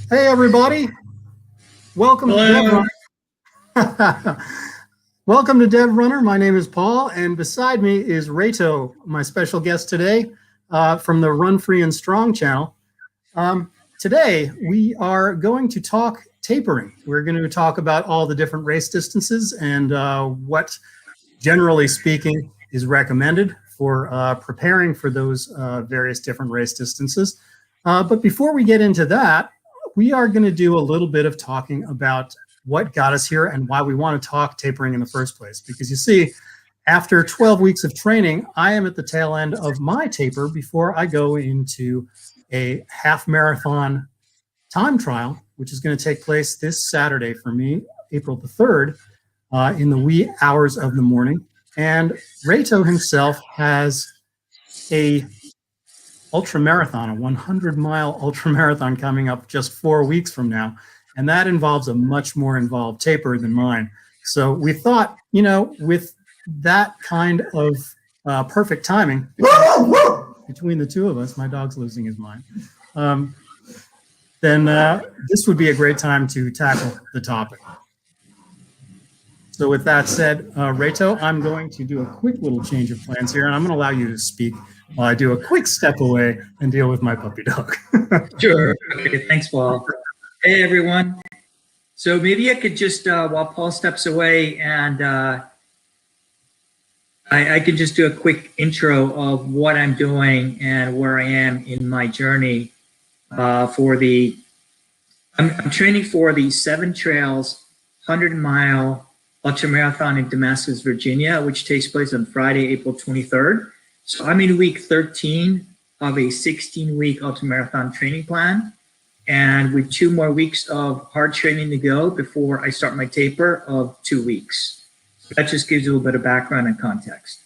Hey everybody, welcome Hello. to DevRunner. Welcome to DevRunner. My name is Paul, and beside me is Reto, my special guest today from the Run Free and Strong channel. Today we are going to talk tapering. We're going to talk about all the different race distances and what, generally speaking, is recommended for preparing for those various different race distances. But before we get into that, we are going to do a little bit of talking about what got us here and why we want to talk tapering in the first place. Because you see, after 12 weeks of training, I am at the tail end of my taper before I go into a half marathon time trial, which is going to take place this Saturday for me, April the 3rd, in the wee hours of the morning. And Reto himself has a ultra marathon, a 100-mile ultra marathon coming up just 4 weeks from now. And that involves a much more involved taper than mine. So we thought, you know, with that kind of perfect timing between the two of us, my dog's losing his mind, then this would be a great time to tackle the topic. So with that said, Reto, I'm going to do a quick little change of plans here, and I'm going to allow you to speak while I do a quick step away and deal with my puppy dog. Sure. Okay, thanks, Paul. Hey, everyone. So maybe I could just, while Paul steps away, and I could just do a quick intro of what I'm doing and where I am in my journey for the, I'm training for the 7 Trails 100-mile ultramarathon in Damascus, Virginia, which takes place on Friday, April 23rd. So I'm in week 13 of a 16-week ultramarathon training plan, and with 2 more weeks of hard training to go before I start my taper of 2 weeks. So that just gives you a little bit of background and context.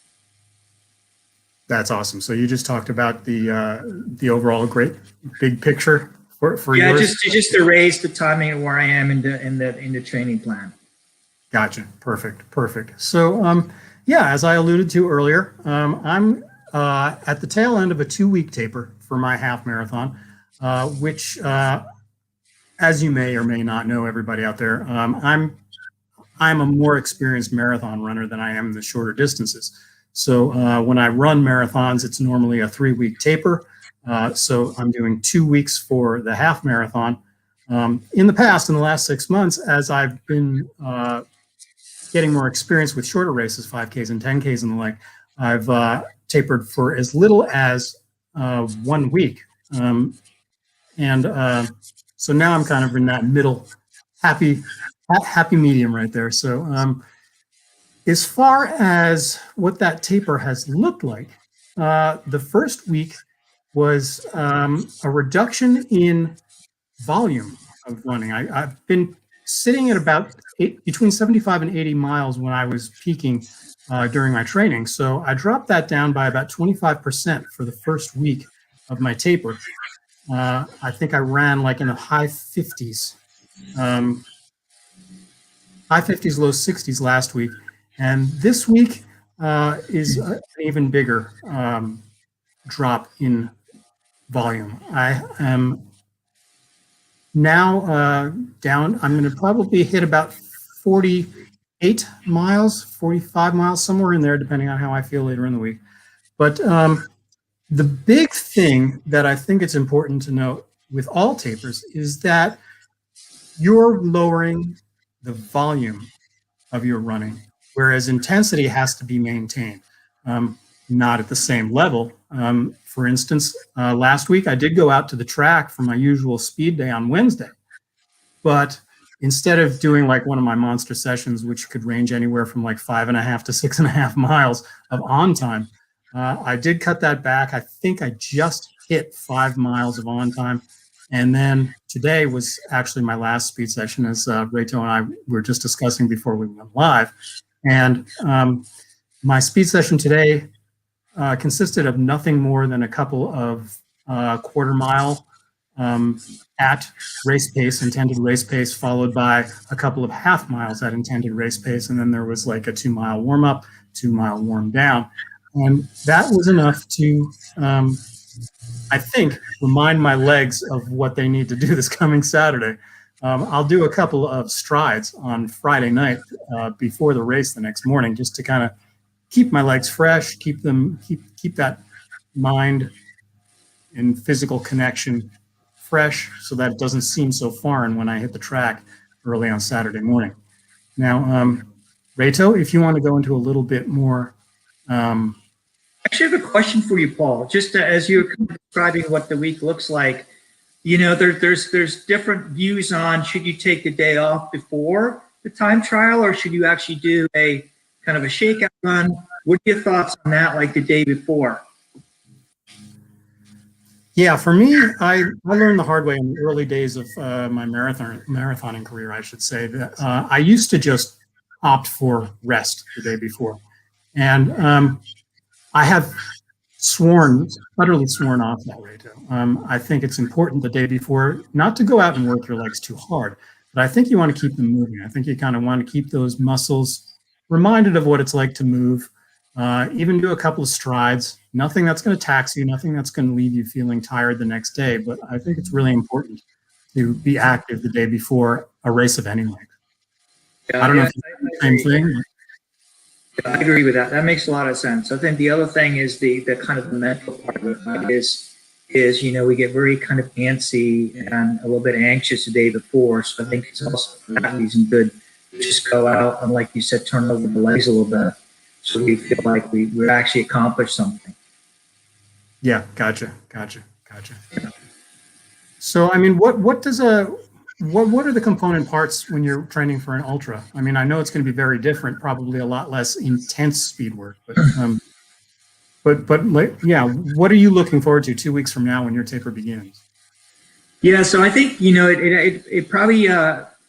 That's awesome. So you just talked about the overall great big picture for yours? just to raise the timing of where I am in the training plan. Gotcha. Perfect. So yeah, as I alluded to earlier, I'm at the tail end of a 2-week taper for my half marathon, which, as you may or may not know, everybody out there, I'm a more experienced marathon runner than I am in the shorter distances. So when I run marathons, it's normally a 3-week taper. So I'm doing 2 weeks for the half marathon. In the past, in the last 6 months, as I've been getting more experience with shorter races, 5Ks and 10Ks and the like, I've tapered for as little as 1 week. So now I'm kind of in that middle happy medium right there. So as far as what that taper has looked like, the first week was a reduction in volume of running. I've been sitting at about between 75 and 80 miles when I was peaking during my training. So I dropped that down by about 25% for the first week of my taper. I think I ran like in the high 50s, low 60s last week. And this week is an even bigger drop in volume. I am now down, I'm going to probably hit about 48 miles, 45 miles, somewhere in there, depending on how I feel later in the week. But the big thing that I think it's important to note with all tapers is that you're lowering the volume of your running, whereas intensity has to be maintained, not at the same level. For instance, last week I did go out to the track for my usual speed day on Wednesday, but instead of doing like one of my monster sessions, which could range anywhere from like 5.5 to 6.5 miles of on time, I did cut that back. I think I just hit 5 miles of on time. And then today was actually my last speed session, as Reto and I were just discussing before we went live. And my speed session today consisted of nothing more than a couple of quarter mile at race pace, intended race pace, followed by a couple of half miles at intended race pace. And then there was like a 2-mile warm up, 2-mile warm down. And that was enough to I think, remind my legs of what they need to do this coming Saturday. I'll do a couple of strides on Friday night before the race the next morning, just to kind of keep my legs fresh, keep that mind and physical connection fresh, so that it doesn't seem so foreign when I hit the track early on Saturday morning. Now, Reto, if you want to go into a little bit more. Actually, I have a question for you, Paul. Just as you're describing what the week looks like, there's different views on should you take the day off before the time trial, or should you actually do a kind of a shakeout run? What are your thoughts on that, like the day before? Yeah, for me, I learned the hard way in the early days of my marathoning career, I should say, that I used to just opt for rest the day before. And I have utterly sworn off that, Reto. I think it's important the day before not to go out and work your legs too hard, but I think you want to keep them moving. I think you kind of want to keep those muscles reminded of what it's like to move. Even do a couple of strides, nothing that's going to tax you, nothing that's going to leave you feeling tired the next day. But I think it's really important to be active the day before a race of any length. I don't know if it's the same thing. I agree with that. That makes a lot of sense. I think the other thing is the kind of the mental part of it is we get very kind of antsy and a little bit anxious the day before. So I think it's also for that reason good to just go out and, like you said, turn over the legs a little bit, so we feel like we're actually accomplished something. Yeah, gotcha. So, I mean, what are the component parts when you're training for an ultra? I mean, I know it's going to be very different, probably a lot less intense speed work, but yeah, what are you looking forward to 2 weeks from now when your taper begins? Yeah, so I think it probably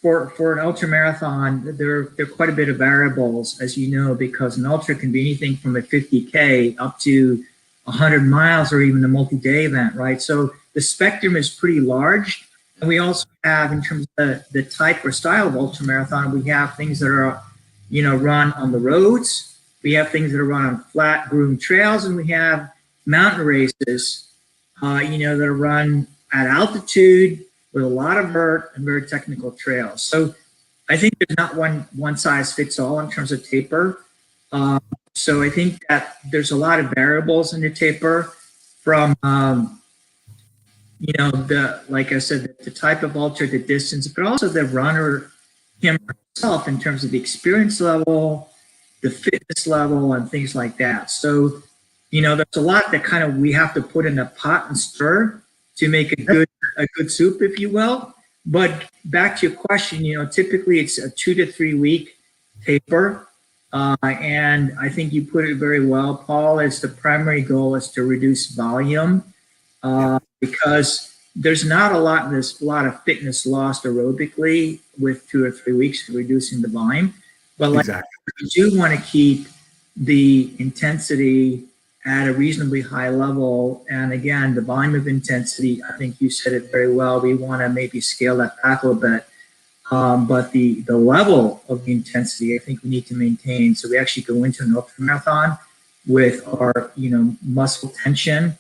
for an ultra marathon, there are quite a bit of variables, as you know, because an ultra can be anything from a 50K up to 100 miles or even a multi-day event, right? So the spectrum is pretty large. And we also have, in terms of the type or style of ultra marathon, we have things that are, run on the roads. We have things that are run on flat groomed trails, and we have mountain races, that are run at altitude with a lot of vert and very technical trails. So I think there's not one size fits all in terms of taper. So I think that there's a lot of variables in the taper from, like I said, the type of ultra, the distance, but also the runner himself in terms of the experience level, the fitness level, and things like that. So, there's a lot that kind of we have to put in a pot and stir to make a good soup, if you will. But back to your question, typically it's a 2 to 3 week taper. And I think you put it very well, Paul, is the primary goal is to reduce volume. Because there's not a lot of fitness lost aerobically with 2 or 3 weeks of reducing the volume. But exactly. You do want to keep the intensity at a reasonably high level. And again, the volume of intensity, I think you said it very well. We want to maybe scale that back a little bit. But the level of the intensity, I think we need to maintain. So we actually go into an ultra marathon with our, muscle tension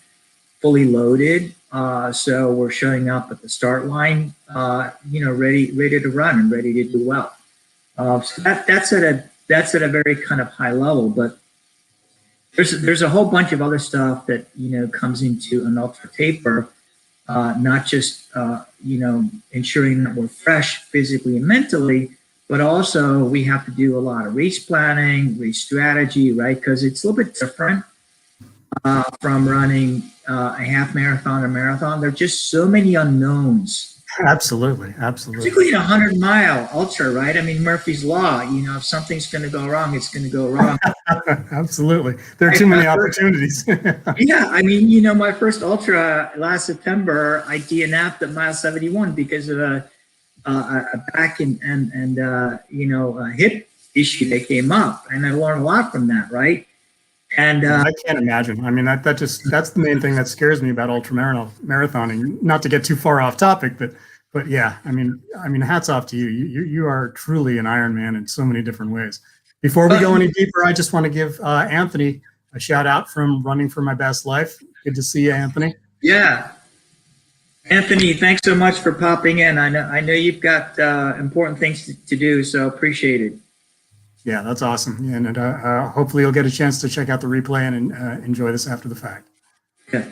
fully loaded. So we're showing up at the start line, ready to run and ready to do well. So that's at a very kind of high level, but there's a whole bunch of other stuff that, comes into an ultra taper, not just, ensuring that we're fresh physically and mentally, but also we have to do a lot of race planning, race strategy, right? Because it's a little bit different from running a half marathon or marathon. There are just so many unknowns. Absolutely. Particularly in a 100-mile ultra, right? I mean, Murphy's Law, if something's going to go wrong, it's going to go wrong. Absolutely. There are too many opportunities. Yeah, I mean, my first ultra last September, I DNF'd at mile 71 because of a back and a hip issue that came up. And I learned a lot from that, right? And I can't imagine. I mean, that's the main thing that scares me about ultra marathoning. Not to get too far off topic, but yeah, I mean, hats off to you. You are truly an Ironman in so many different ways. Before we go any deeper, I just want to give Anthony a shout out from Running for My Best Life. Good to see you, Anthony. Yeah. Anthony, thanks so much for popping in. I know you've got important things to do, so appreciate it. Yeah, that's awesome. And hopefully you'll get a chance to check out the replay and enjoy this after the fact. Yeah.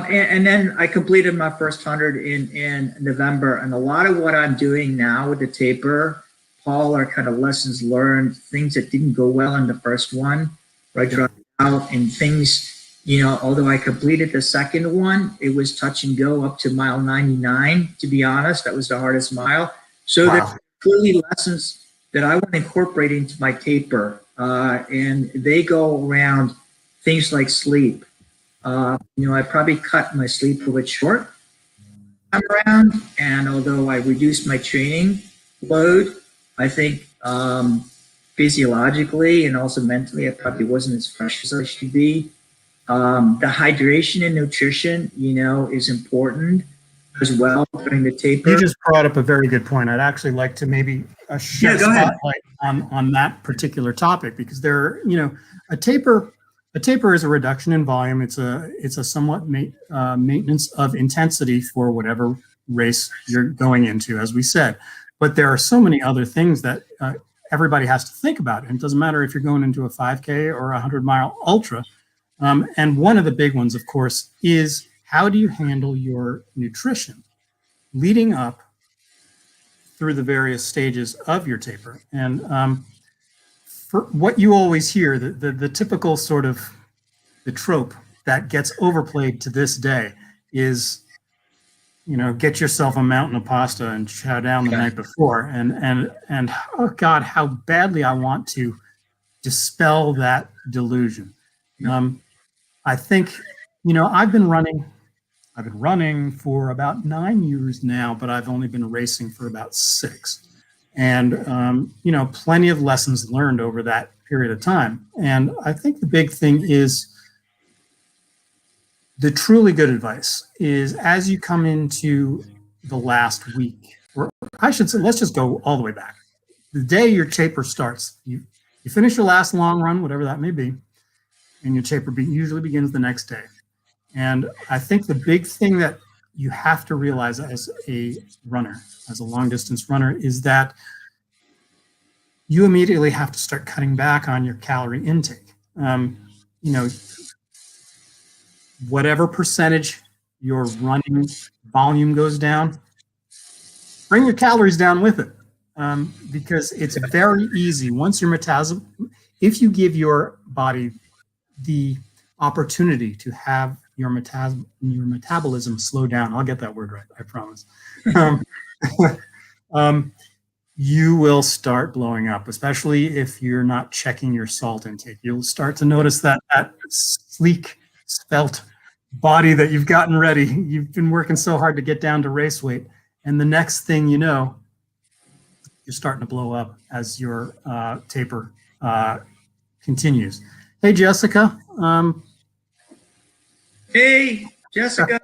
And then I completed my first 100 in November, and a lot of what I'm doing now with the taper, Paul, are kind of lessons learned, things that didn't go well in the first one, where I dropped out, and things, although I completed the second one, it was touch and go up to mile 99, to be honest. That was the hardest mile. So Wow. there's clearly lessons that I want to incorporate into my taper, and they go around things like sleep. I probably cut my sleep a little bit short time around, and although I reduced my training load, I think physiologically and also mentally, I probably wasn't as fresh as I should be. The hydration and nutrition, is important as well during the taper. You just brought up a very good point. I'd actually like to maybe shed a spotlight on that particular topic, because a taper is a reduction in volume. It's a somewhat maintenance of intensity for whatever race you're going into, as we said. But there are so many other things that everybody has to think about. And it doesn't matter if you're going into a 5K or a 100-mile ultra. And one of the big ones, of course, is how do you handle your nutrition leading up through the various stages of your taper? And for what you always hear, the typical sort of the trope that gets overplayed to this day is, get yourself a mountain of pasta and chow down the night before. And oh God, how badly I want to dispel that delusion. I think, I've been running for about 9 years now, but I've only been racing for about 6. And, plenty of lessons learned over that period of time. And I think the big thing is, the truly good advice is, as you come into the last week, or I should say, let's just go all the way back. The day your taper starts, you finish your last long run, whatever that may be, and your taper usually begins the next day. And I think the big thing that you have to realize as a runner, as a long distance runner, is that you immediately have to start cutting back on your calorie intake. Whatever percentage your running volume goes down, bring your calories down with it, because it's very easy once your metabolism, if you give your body the opportunity to have your metabolism slow down. I'll get that word right, I promise. You will start blowing up, especially if you're not checking your salt intake. You'll start to notice that sleek, svelte body that you've gotten ready. You've been working so hard to get down to race weight, and the next thing you know, you're starting to blow up as your taper continues. Hey, Jessica. Hey, Jessica.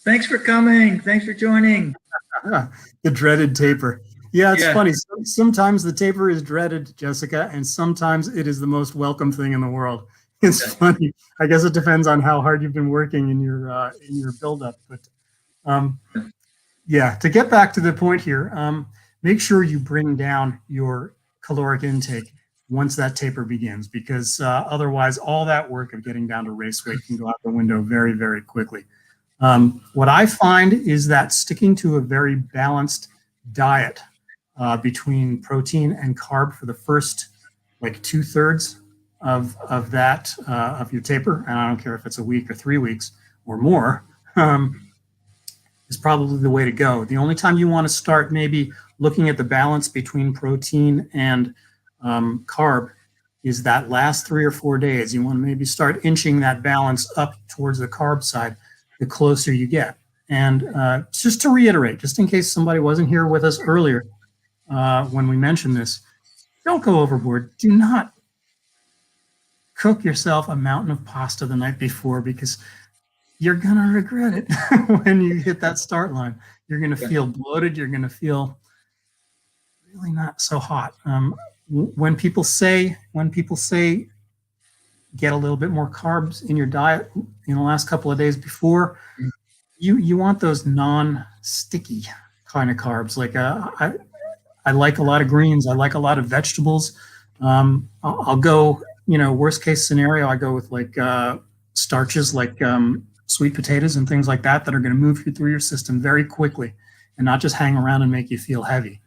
Thanks for coming. Thanks for joining. The dreaded taper. Yeah, it's funny. Sometimes the taper is dreaded, Jessica, and sometimes it is the most welcome thing in the world. It's funny. I guess it depends on how hard you've been working in your buildup. But to get back to the point here, make sure you bring down your caloric intake once that taper begins, because otherwise all that work of getting down to race weight can go out the window very, very quickly. What I find is that sticking to a very balanced diet between protein and carb for the first like 2/3 of that of your taper, and I don't care if it's a week or 3 weeks or more, is probably the way to go. The only time you want to start maybe looking at the balance between protein and carb is that last 3 or 4 days. You want to maybe start inching that balance up towards the carb side the closer you get. And just to reiterate, just in case somebody wasn't here with us earlier when we mentioned this, don't go overboard. Do not cook yourself a mountain of pasta the night before, because you're going to regret it when you hit that start line. You're going to feel bloated. You're going to feel really not so hot. When people say get a little bit more carbs in your diet in the last couple of days before, you want those non-sticky kind of carbs. Like I like a lot of greens. I like a lot of vegetables. I'll go, worst case scenario, I go with like starches like sweet potatoes and things like that are going to move you through your system very quickly and not just hang around and make you feel heavy.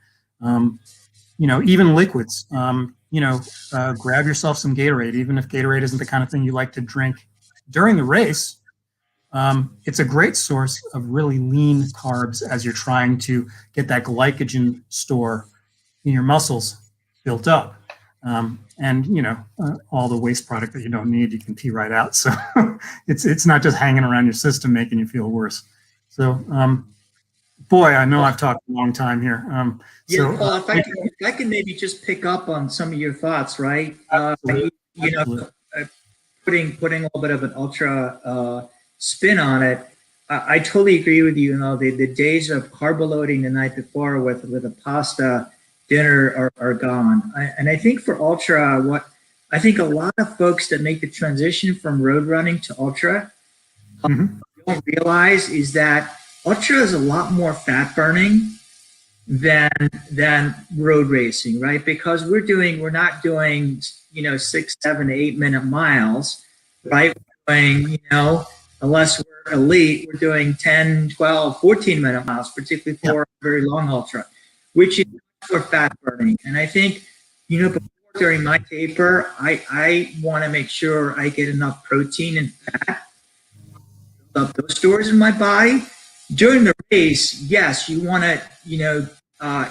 Even liquids, grab yourself some Gatorade, even if Gatorade isn't the kind of thing you like to drink during the race. It's a great source of really lean carbs as you're trying to get that glycogen store in your muscles built up. All the waste product that you don't need, you can pee right out. So it's not just hanging around your system making you feel worse. So, boy, I know I've talked a long time here. Paul, if I can maybe just pick up on some of your thoughts, right? Absolutely. Putting a little bit of an ultra spin on it. I totally agree with you. The days of carb loading the night before with a pasta dinner are gone. And I think for ultra, I think a lot of folks that make the transition from road running to ultra don't realize is that ultra is a lot more fat burning than road racing, right? Because we're not doing 6, 7, 8 minute miles, right? We're doing, unless we're elite, we're doing 10, 12, 14 minute miles, particularly for a very long ultra, which is for fat burning. And I think, before during my taper, I want to make sure I get enough protein and fat of those stores in my body. During the race, yes, you want to,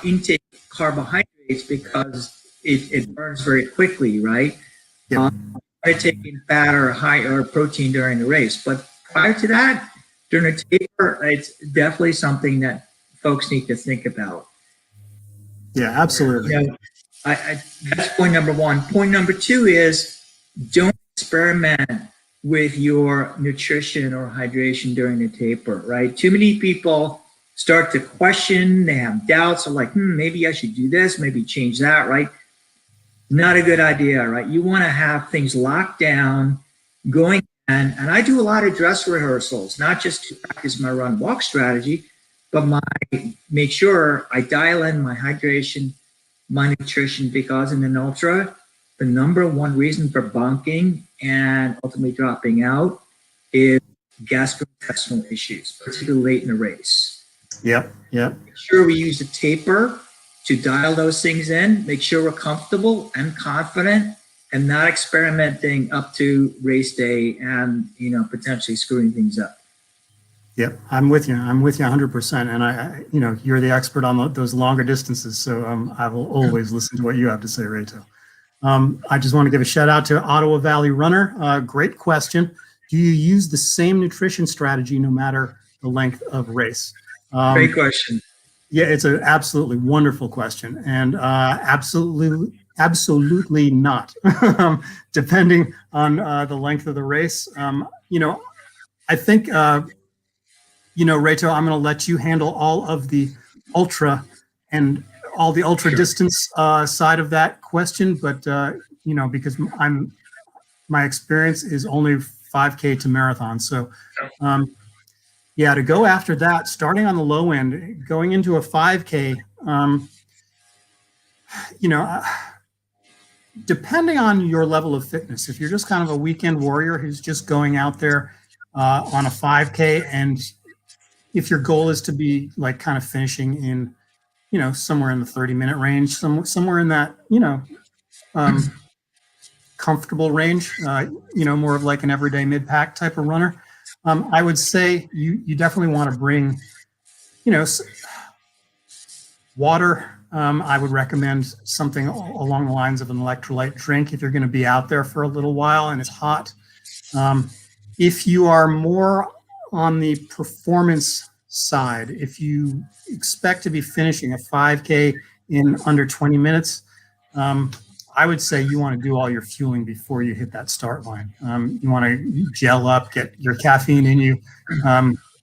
intake carbohydrates because it burns very quickly, right? Yeah. By taking fat or protein during the race. But prior to that, during a taper, it's definitely something that folks need to think about. Yeah, absolutely. That's point number one. Point number two is don't experiment with your nutrition or hydration during the taper, right? Too many people start to question, they have doubts, are like, maybe I should do this, maybe change that, right? Not a good idea, right? You want to have things locked down, going in, and I do a lot of dress rehearsals, not just to practice my run walk strategy, but make sure I dial in my hydration, my nutrition, because in an ultra, the number one reason for bunking and ultimately dropping out is gastrointestinal issues, particularly late in the race. Yep. Make sure we use a taper to dial those things in, make sure we're comfortable and confident and not experimenting up to race day and, potentially screwing things up. Yep, I'm with you. I'm with you 100%. And I you're the expert on those longer distances, so I will always listen to what you have to say, Reto. I just want to give a shout out to Ottawa Valley Runner. Great question. Do you use the same nutrition strategy no matter the length of race? Great question. Yeah, it's an absolutely wonderful question, and absolutely not. Depending on the length of the race, I think. Reto, I'm going to let you handle all of the ultra and all the ultra distance side of that question, but because my experience is only 5K to marathon, so to go after that, starting on the low end, going into a 5K, depending on your level of fitness, if you're just kind of a weekend warrior who's just going out there on a 5K, and if your goal is to be like kind of finishing in, somewhere in the 30-minute range, somewhere in that, comfortable range, more of like an everyday mid-pack type of runner, I would say you definitely want to bring, water. I would recommend something along the lines of an electrolyte drink if you're going to be out there for a little while and it's hot. If you are more on the performance side, if you expect to be finishing a 5K in under 20 minutes, I would say you want to do all your fueling before you hit that start line. You want to gel up, get your caffeine in you,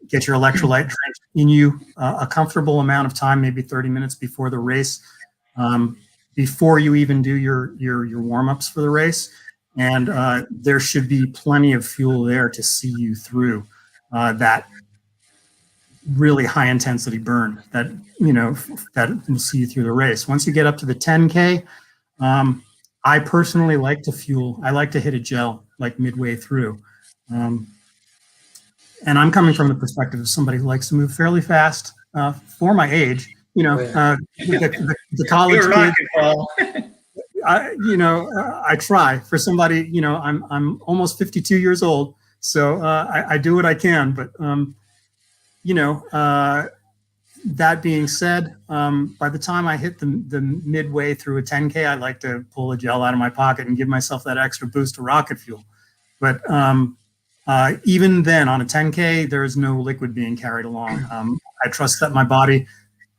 get your electrolyte drink in you a comfortable amount of time, maybe 30 minutes before the race, before you even do your warm-ups for the race. And there should be plenty of fuel there to see you through that really high intensity burn that, that will see you through the race. Once you get up to the 10K, I personally like to fuel. I like to hit a gel like midway through. And I'm coming from the perspective of somebody who likes to move fairly fast for my age. The college kid. I try. For somebody, I'm almost 52 years old, so I do what I can. But that being said, by the time I hit the midway through a 10K, I like to pull a gel out of my pocket and give myself that extra boost of rocket fuel. But even then, on a 10K, there is no liquid being carried along. I trust that my body,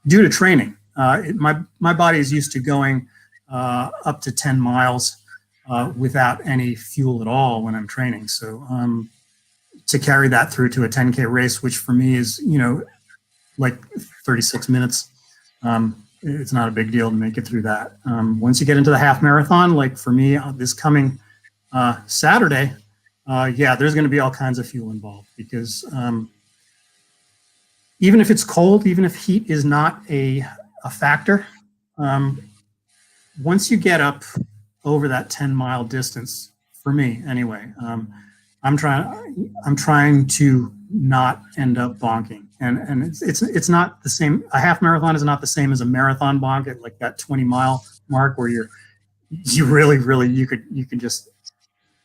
due to training, my body is used to going up to 10 miles without any fuel at all when I'm training. So to carry that through to a 10K race, which for me is, like 36 minutes, it's not a big deal to make it through that. Once you get into the half marathon, like for me, this coming Saturday, there's going to be all kinds of fuel involved because even if it's cold, even if heat is not a factor, once you get up over that 10-mile distance, for me anyway, I'm trying to not end up bonking, and it's not the same. A half marathon is not the same as a marathon bonk at like that 20-mile mark where you really you can just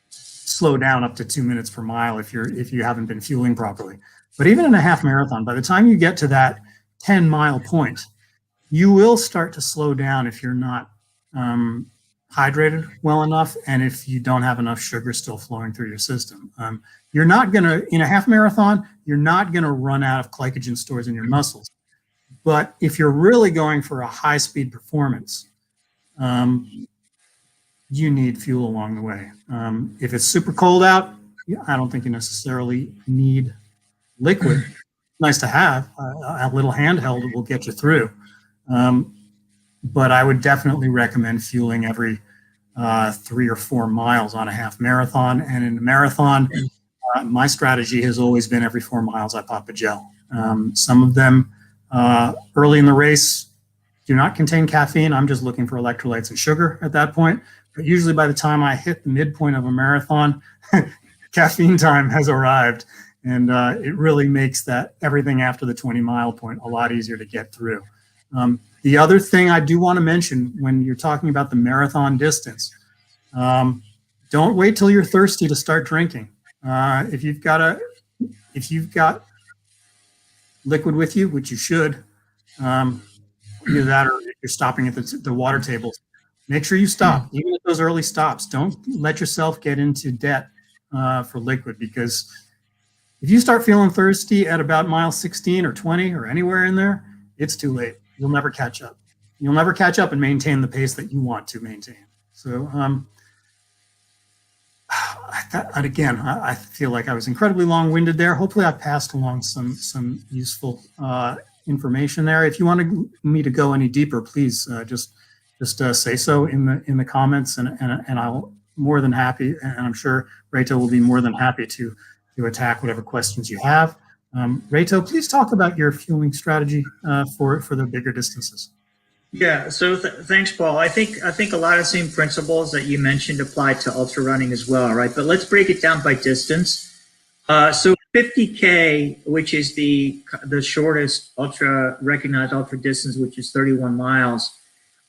slow down up to 2 minutes per mile if you haven't been fueling properly. But even in a half marathon, by the time you get to that 10-mile point, you will start to slow down if you're not hydrated well enough and if you don't have enough sugar still flowing through your system. You're not going to, in a half marathon, you're not going to run out of glycogen stores in your muscles. But if you're really going for a high speed performance, you need fuel along the way. If it's super cold out, I don't think you necessarily need liquid. Nice to have. A little handheld will get you through. But I would definitely recommend fueling every 3 or 4 miles on a half marathon. And in a marathon, my strategy has always been every 4 miles I pop a gel. Some of them early in the race do not contain caffeine. I'm just looking for electrolytes and sugar at that point. But usually by the time I hit the midpoint of a marathon, caffeine time has arrived. And it really makes that everything after the 20-mile point a lot easier to get through. The other thing I do want to mention when you're talking about the marathon distance, don't wait till you're thirsty to start drinking. If you've got liquid with you, which you should, either that or if you're stopping at the water tables, make sure you stop. Even at those early stops, don't let yourself get into debt for liquid, because if you start feeling thirsty at about mile 16 or 20 or anywhere in there, it's too late. You'll never catch up. You'll never catch up and maintain the pace that you want to maintain. So again, I feel like I was incredibly long-winded there. Hopefully I passed along some useful information there. If you want me to go any deeper, please just say so in the comments, and I'll more than happy, and I'm sure Reto will be more than happy to attack whatever questions you have. Reto, please talk about your fueling strategy for the bigger distances. Yeah, so thanks, Paul. I think a lot of the same principles that you mentioned apply to ultra running as well, right? But let's break it down by distance. So 50K, which is the shortest recognized ultra distance, which is 31 miles.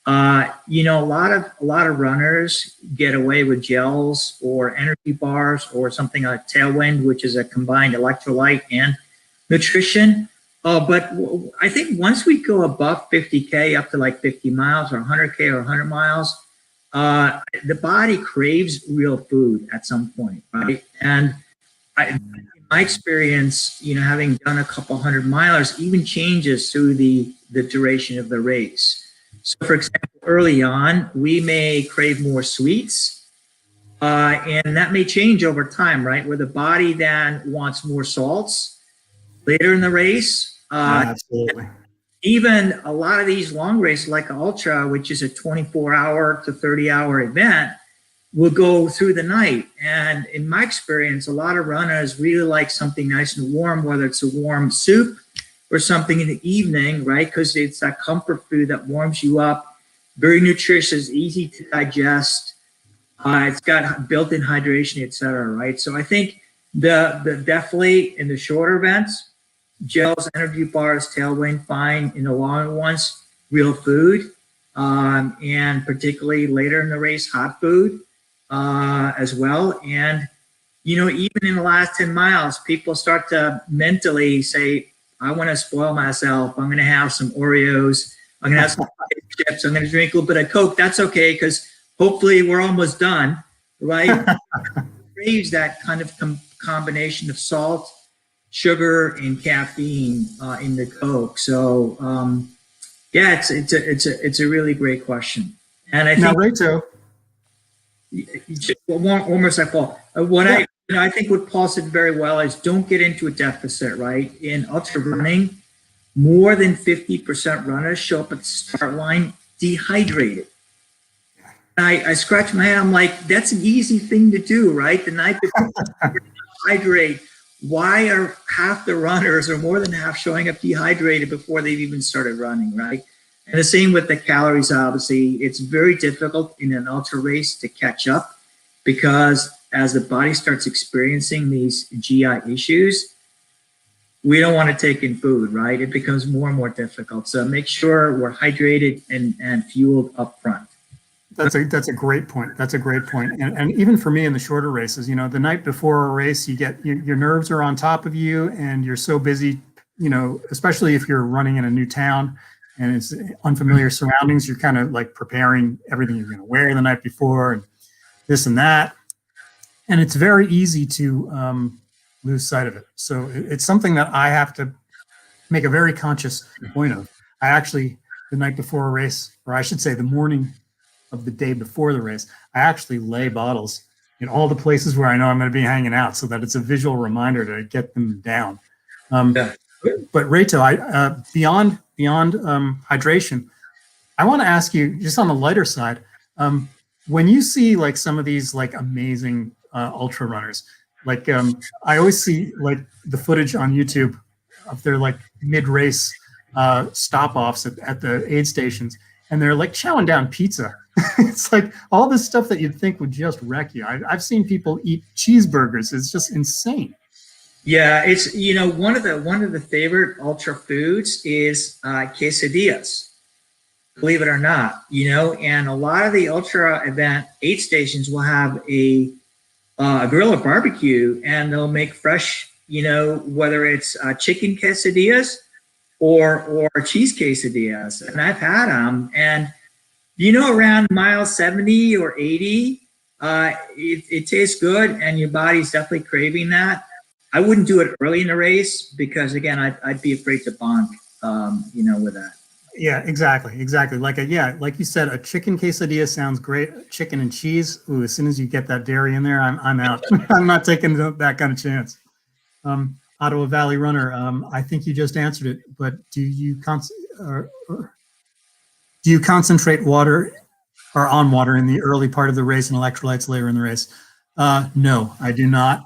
A lot of runners get away with gels or energy bars or something like Tailwind, which is a combined electrolyte and nutrition. But I think once we go above 50K up to like 50 miles or 100K or 100 miles, the body craves real food at some point, right? And in my experience, having done a couple 100-milers, even changes through the duration of the race. So, for example, early on, we may crave more sweets, and that may change over time, right? Where the body then wants more salts later in the race. Absolutely. Even a lot of these long races like Ultra, which is a 24-hour to 30-hour event, will go through the night. And in my experience, a lot of runners really like something nice and warm, whether it's a warm soup or something in the evening, right? Because it's that comfort food that warms you up, very nutritious, easy to digest. It's got built-in hydration, etc. Right? So I think the definitely in the shorter events, gels, energy bars, tailwind, fine. In the longer ones, real food, and particularly later in the race, hot food as well. And even in the last 10 miles, people start to mentally say, I want to spoil myself. I'm going to have some Oreos. I'm going to have some chips. I'm going to drink a little bit of Coke. That's okay, because hopefully we're almost done, right? Craves that kind of combination of salt, sugar, and caffeine in the Coke. So yeah, it's a really great question. And I think Now, Reto, one more second, Paul. I think what Paul said very well is don't get into a deficit, right? In ultra running, more than 50% runners show up at the start line dehydrated. And I scratch my head. I'm like, that's an easy thing to do, right? The night before, hydrate. Why are half the runners or more than half showing up dehydrated before they've even started running, right? And the same with the calories, obviously. It's very difficult in an ultra race to catch up because as the body starts experiencing these GI issues, we don't want to take in food, right? It becomes more and more difficult. So make sure we're hydrated and fueled up front. that's a great point. That's a great point. And even for me in the shorter races, the night before a race, you get your nerves are on top of you, and you're so busy, especially if you're running in a new town and it's unfamiliar surroundings. You're kind of like preparing everything you're going to wear the night before, and this and that, and it's very easy to lose sight of it. So it's something that I have to make a very conscious point of. I actually, the night before a race, or I should say the morning of the day before the race, I actually lay bottles in all the places where I know I'm going to be hanging out, so that it's a visual reminder to get them down. But Reto, beyond hydration, I want to ask you, just on the lighter side, when you see like some of these like amazing ultra runners, like I always see like the footage on YouTube of their like mid-race stop-offs at the aid stations, and they're like chowing down pizza. It's like all this stuff that you'd think would just wreck you. I've seen people eat cheeseburgers. It's just insane. Yeah, it's one of the favorite ultra foods is quesadillas. Believe it or not, and a lot of the ultra event aid stations will have a grill barbecue, and they'll make fresh, whether it's chicken quesadillas or cheese quesadillas, and I've had them, and around mile 70 or 80, it tastes good, and your body's definitely craving that. I wouldn't do it early in the race because, again, I'd be afraid to bonk, with that. Yeah, exactly. Like like you said, a chicken quesadilla sounds great. Chicken and cheese. Ooh, as soon as you get that dairy in there, I'm out. I'm not taking that kind of chance. Ottawa Valley Runner. I think you just answered it, but do you concentrate water or on water in the early part of the race and electrolytes later in the race? No, I do not.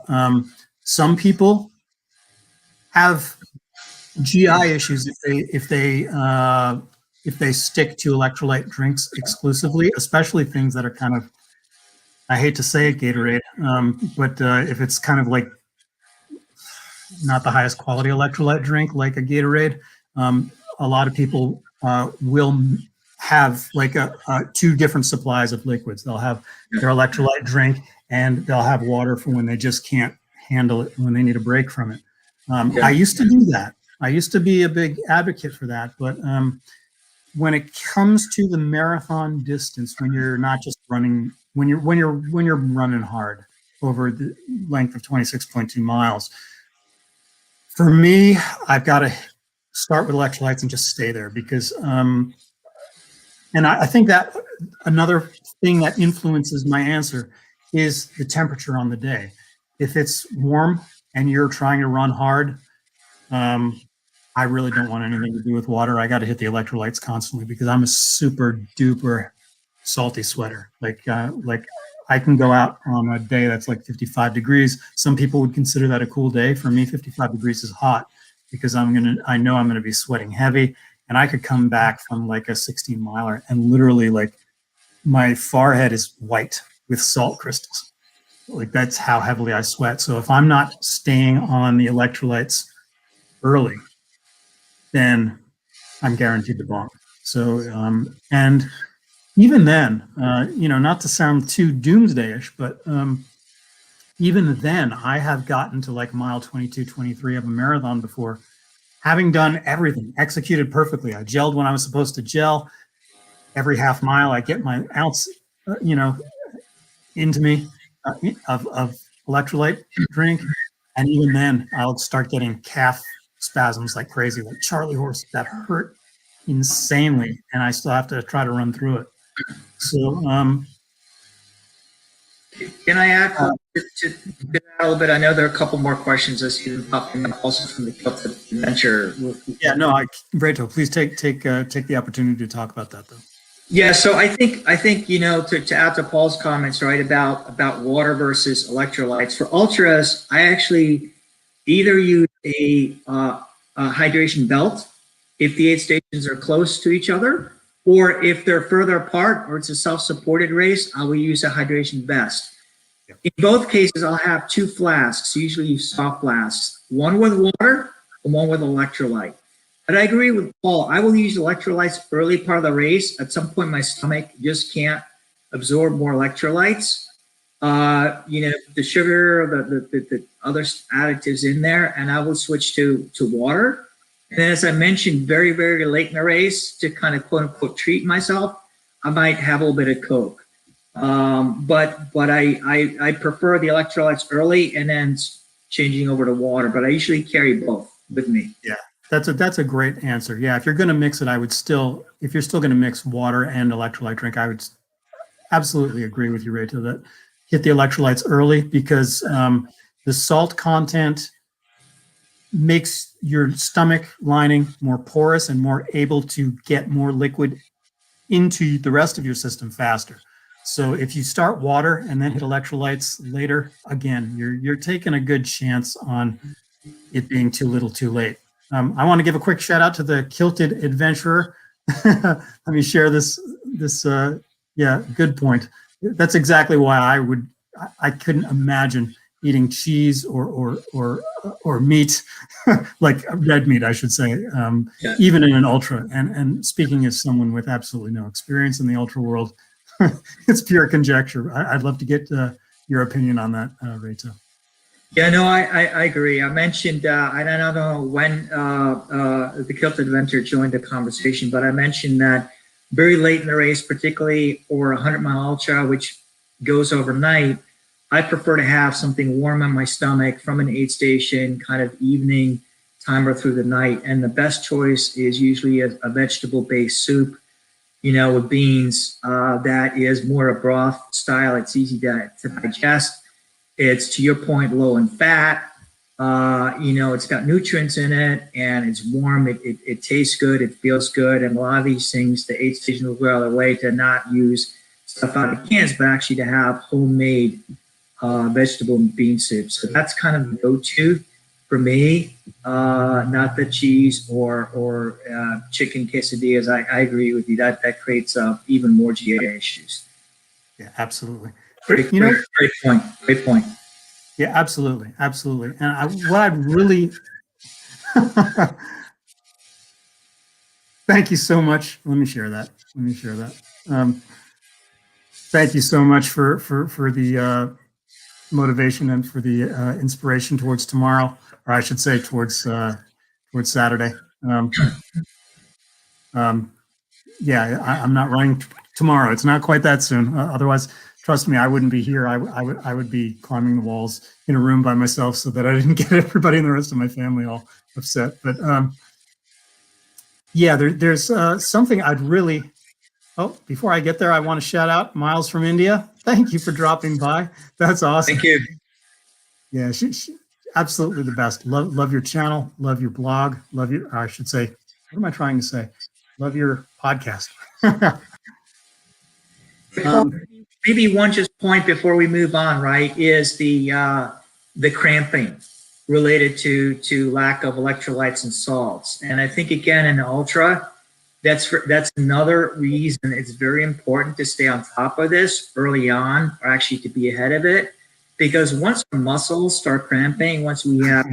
Some people have GI issues if they stick to electrolyte drinks exclusively, especially things that are kind of, I hate to say it, Gatorade, but if it's kind of like not the highest quality electrolyte drink like a Gatorade, a lot of people will have like two different supplies of liquids. They'll have their electrolyte drink, and they'll have water for when they just can't handle it, when they need a break from it. I used to do that. I used to be a big advocate for that, but when it comes to the marathon distance, when you're not just running, when you're running hard over the length of 26.2 miles, for me, I've got to start with electrolytes and just stay there because, and I think that another thing that influences my answer is the temperature on the day. If it's warm and you're trying to run hard, I really don't want anything to do with water. I got to hit the electrolytes constantly because I'm a super duper salty sweater. Like I can go out on a day that's like 55 degrees. Some people would consider that a cool day. For me, 55 degrees is hot because I know I'm gonna be sweating heavy, and I could come back from like a 16 miler and literally like my forehead is white with salt crystals. Like that's how heavily I sweat. So if I'm not staying on the electrolytes early, then I'm guaranteed to bonk. So, and even then, not to sound too doomsdayish, but even then, I have gotten to like mile 22, 23 of a marathon before, having done everything, executed perfectly. I gelled when I was supposed to gel. Every half mile, I get my ounce, into me of electrolyte drink. And even then, I'll start getting calf spasms like crazy, like Charlie horse that hurt insanely. And I still have to try to run through it. So, Can I add to that a little bit? I know there are a couple more questions I see them popping up also from the Celtic Adventure. yeah, no, Reto, please take the opportunity to talk about that though. Yeah, so I think to add to Paul's comments, right, about water versus electrolytes. For ultras, I actually either use a hydration belt if the aid stations are close to each other, or if they're further apart or it's a self-supported race, I will use a hydration vest. Yep. In both cases, I'll have two flasks, usually soft flasks, one with water and one with electrolyte. But I agree with Paul. I will use electrolytes early part of the race. At some point, my stomach just can't absorb more electrolytes. The sugar, the other additives in there, and I will switch to water. And then, as I mentioned, very, very late in the race, to kind of quote unquote treat myself, I might have a little bit of Coke. But I prefer the electrolytes early and then changing over to water. But I usually carry both with me. Yeah. That's a great answer. Yeah, if you're going to mix it, if you're still going to mix water and electrolyte drink, I would absolutely agree with you, Reto, that hit the electrolytes early because the salt content makes your stomach lining more porous and more able to get more liquid into the rest of your system faster. So if you start water and then hit electrolytes later, again, you're taking a good chance on it being too little too late. I want to give a quick shout out to the Kilted Adventurer. Let me share this. Good point. That's exactly why I couldn't imagine eating cheese or meat, like red meat, I should say, even in an ultra. And speaking as someone with absolutely no experience in the ultra world, it's pure conjecture. I'd love to get your opinion on that, Reto. Yeah, no, I agree. I mentioned, I don't know when the Kilted Adventure joined the conversation, but I mentioned that very late in the race, particularly for a 100-mile ultra, which goes overnight, I prefer to have something warm on my stomach from an aid station, kind of evening timer through the night. And the best choice is usually a vegetable-based soup, with beans that is more a broth style. It's easy to digest. It's, to your point, low in fat. It's got nutrients in it, and it's warm. It tastes good. It feels good. And a lot of these things, the aid station will go out of their way to not use stuff out of cans, but actually to have homemade vegetable and bean soup. So that's kind of the go-to for me. Not the cheese or chicken quesadillas. I agree with you. That creates even more GA issues. Yeah, absolutely. Great point. Great point. Yeah, absolutely. And what I'd really thank you so much. Let me share that. Thank you so much for the motivation and for the inspiration towards tomorrow, or I should say towards Saturday. I'm not running tomorrow. It's not quite that soon. Otherwise, trust me, I wouldn't be here. I would be climbing the walls in a room by myself so that I didn't get everybody and the rest of my family all upset. But there's something I'd really. Oh, before I get there, I want to shout out Miles from India. Thank you for dropping by. That's awesome. Thank you. Yeah, she absolutely the best. Love your channel. Love your blog. I should say, what am I trying to say? Love your podcast. maybe one just point before we move on, right, is the cramping related to lack of electrolytes and salts. And I think again in the ultra, that's another reason it's very important to stay on top of this early on, or actually to be ahead of it, because once our muscles start cramping, once we have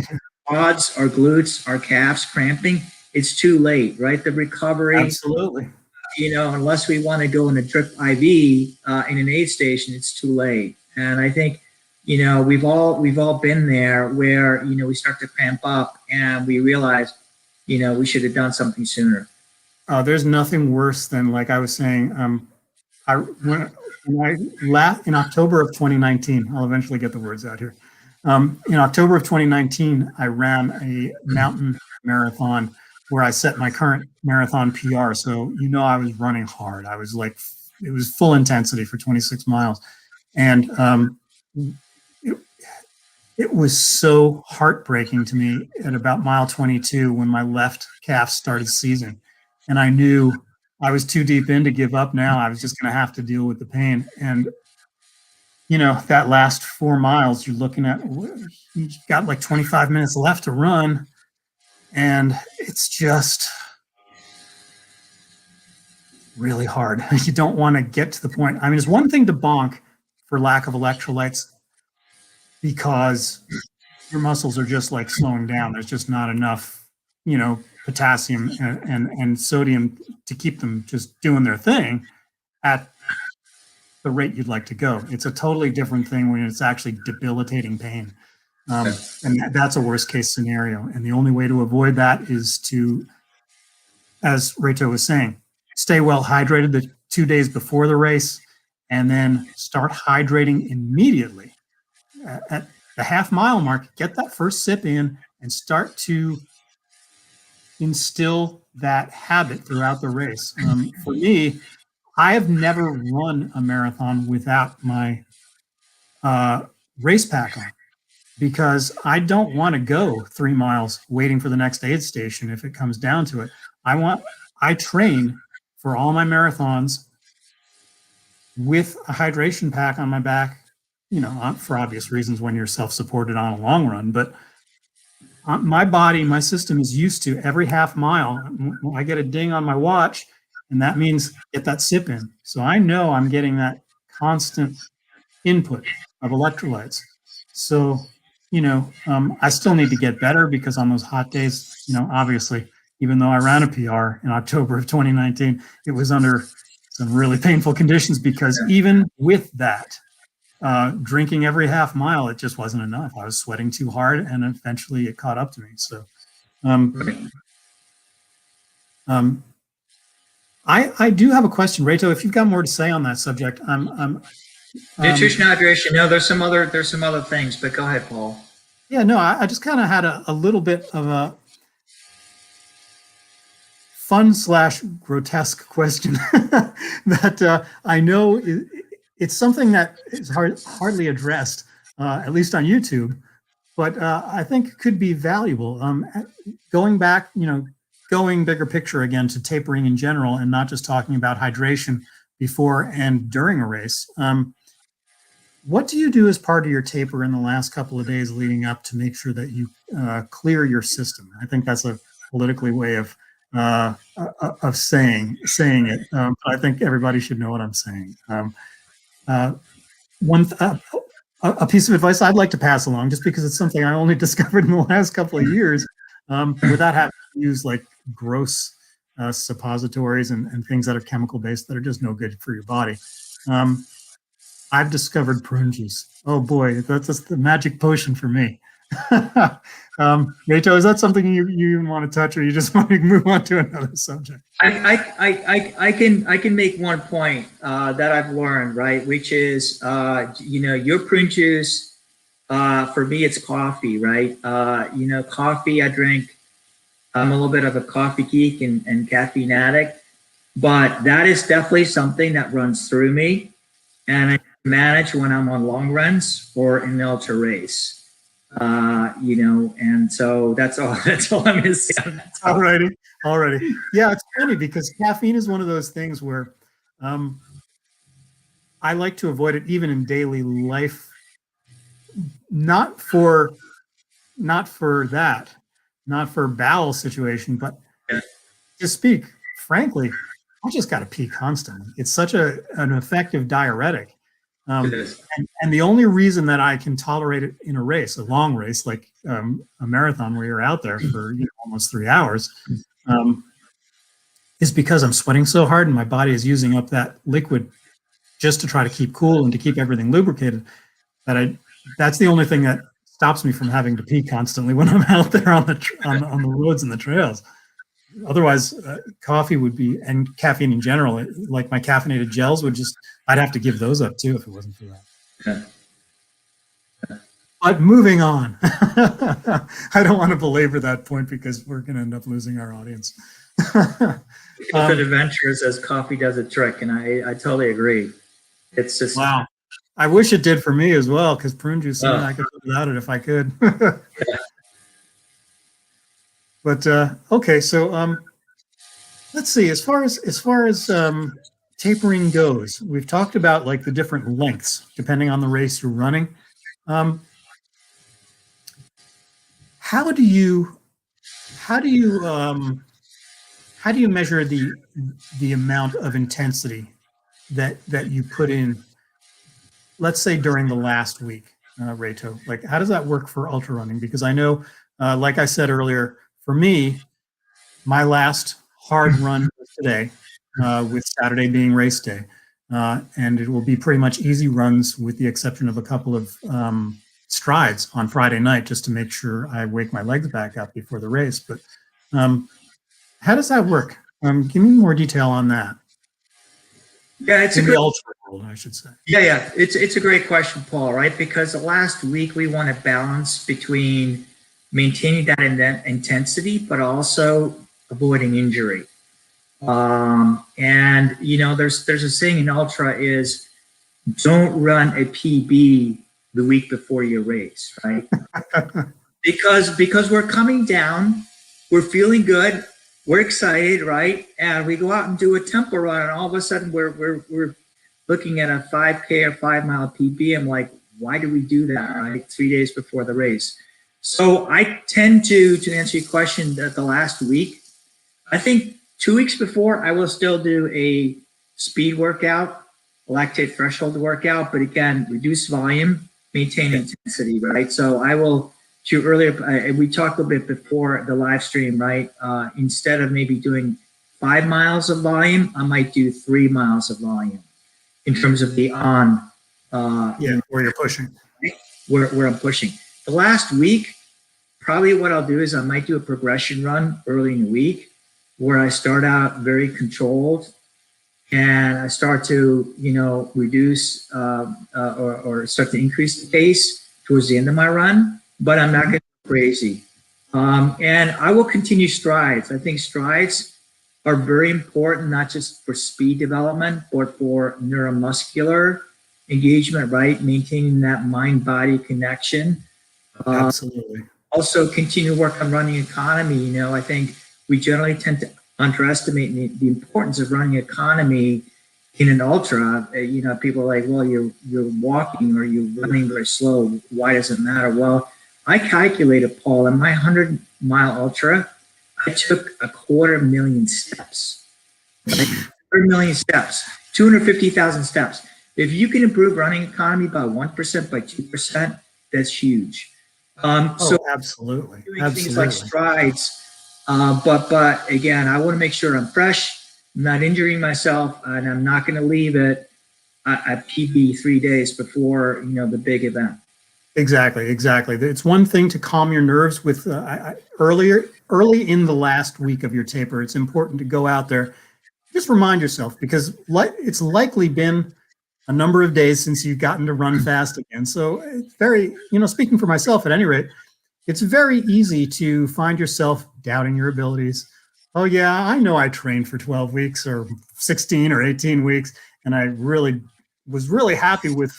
quads, our glutes, our calves cramping, it's too late, right? The recovery, Absolutely. Unless we want to go in a drip IV in an aid station, it's too late. And I think, we've all been there where, we start to cramp up and we realize, we should have done something sooner. There's nothing worse than, like I was saying, when in October of 2019, I'll eventually get the words out here. In October of 2019, I ran a mountain marathon where I set my current marathon PR. So, I was running hard. I was like, it was full intensity for 26 miles. And it was so heartbreaking to me at about mile 22 when my left calf started seizing. And I knew I was too deep in to give up now. I was just going to have to deal with the pain. And, that last 4 miles, you're looking at, you got like 25 minutes left to run. And it's just really hard. You don't want to get to the point. I mean, it's one thing to bonk for lack of electrolytes because your muscles are just like slowing down. There's just not enough, potassium and sodium to keep them just doing their thing at the rate you'd like to go. It's a totally different thing when it's actually debilitating pain. And that's a worst case scenario. And the only way to avoid that is to, as Reto was saying, stay well hydrated the 2 days before the race, and then start hydrating immediately. At the half-mile mark, get that first sip in and start to instill that habit throughout the race. For me, I have never run a marathon without my race pack on, because I don't want to go 3 miles waiting for the next aid station if it comes down to it. I train for all my marathons with a hydration pack on my back, for obvious reasons when you're self-supported on a long run. But my body, my system is used to every half mile. I get a ding on my watch, and that means get that sip in. So I know I'm getting that constant input of electrolytes. So, I still need to get better, because on those hot days, obviously, even though I ran a PR in October of 2019, it was under some really painful conditions, because even with that, drinking every half mile, it just wasn't enough. I was sweating too hard, and eventually it caught up to me. So, I do have a question, Reto. If you've got more to say on that subject, nutrition, hydration. No, there's some other things, but go ahead, Paul. Yeah, no, I just kind of had a little bit of a fun/grotesque question that I know it's something that is hardly addressed, at least on YouTube, but I think could be valuable. Going back, going bigger picture again to tapering in general, and not just talking about hydration before and during a race. What do you do as part of your taper in the last couple of days leading up to make sure that you clear your system? I think that's a politically way of saying it. I think everybody should know what I'm saying. A piece of advice I'd like to pass along, just because it's something I only discovered in the last couple of years, without having to use like gross suppositories and things that are chemical based that are just no good for your body. I've discovered prune juice. Oh boy, that's the magic potion for me. Reto, is that something you even want to touch, or you just want to move on to another subject? I can make one point that I've learned, right, which is your prune juice. For me, it's coffee, right? Coffee I drink. I'm a little bit of a coffee geek and caffeine addict, but that is definitely something that runs through me, and I manage when I'm on long runs or in the ultra race. And so that's all I'm gonna say on that topic. Alrighty. Yeah, it's funny because caffeine is one of those things where I like to avoid it even in daily life, not for that, not for bowel situation, but Yeah. to speak frankly, I just got to pee constantly. It's such an effective diuretic. It Um, is. and the only reason that I can tolerate it in a race, a long race, like a marathon where you're out there for almost 3 hours, um, is because I'm sweating so hard and my body is using up that liquid just to try to keep cool and to keep everything lubricated. That's the only thing that stops me from having to pee constantly when I'm out there on the roads and the trails. Otherwise, coffee would be, and caffeine in general, like my caffeinated gels I'd have to give those up too if it wasn't for that. Yeah. But moving on, I don't want to belabor that point because we're going to end up losing our audience. With adventures as coffee does a trick, and I totally agree. It's just wow. I wish it did for me as well, because prune juice, I could do without it if I could. But okay, so let's see. As far as tapering goes, we've talked about like the different lengths depending on the race you're running. How do you measure the amount of intensity that you put in? Let's say during the last week, Reto. Like, how does that work for ultra running? Because I know, like I said earlier, for me, my last hard run was today, with Saturday being race day. And it will be pretty much easy runs with the exception of a couple of strides on Friday night just to make sure I wake my legs back up before the race. But how does that work? Give me more detail on that. Yeah, it's in the ultra world, I should say. Yeah. It's a great question, Paul, right? Because the last week we want to balance between maintaining that intensity, but also avoiding injury. And there's a saying in ultra is don't run a PB the week before your race, right? because we're coming down, we're feeling good, we're excited, right? And we go out and do a tempo run, and all of a sudden we're looking at a 5K or 5 mile PB. I'm like, why do we do that, right? 3 days before the race. So I tend to answer your question, that the last week, I think 2 weeks before, I will still do a speed workout, lactate threshold workout, but again, reduce volume, maintain intensity, right? So I will, to earlier, we talked a little bit before the live stream, right? Instead of maybe doing 5 miles of volume, I might do 3 miles of volume in terms of the where you're pushing. Where I'm pushing. The last week, probably what I'll do is I might do a progression run early in the week where I start out very controlled and I start to, reduce or start to increase the pace towards the end of my run, but I'm not going to go crazy. And I will continue strides. I think strides are very important, not just for speed development, but for neuromuscular engagement, right? Maintaining that mind-body connection. Absolutely. Also continue to work on running economy. I think we generally tend to underestimate the importance of running economy in an ultra. People are like, well, you're walking or you're running very slow. Why does it matter? Well, I calculated, Paul, in my 100-mile ultra, I took 250,000 steps. Right? 250,000 steps, 250,000 steps. If you can improve running economy by 1%, by 2%, that's huge. So absolutely. Doing things like strides, but again, I want to make sure I'm fresh, I'm not injuring myself, and I'm not going to leave it at PB 3 days before the big event. Exactly. It's one thing to calm your nerves with early in the last week of your taper. It's important to go out there, just remind yourself, because it's likely been a number of days since you've gotten to run fast again. So it's very, speaking for myself at any rate, it's very easy to find yourself doubting your abilities. Oh yeah, I know I trained for 12 weeks or 16 or 18 weeks, and I was really happy with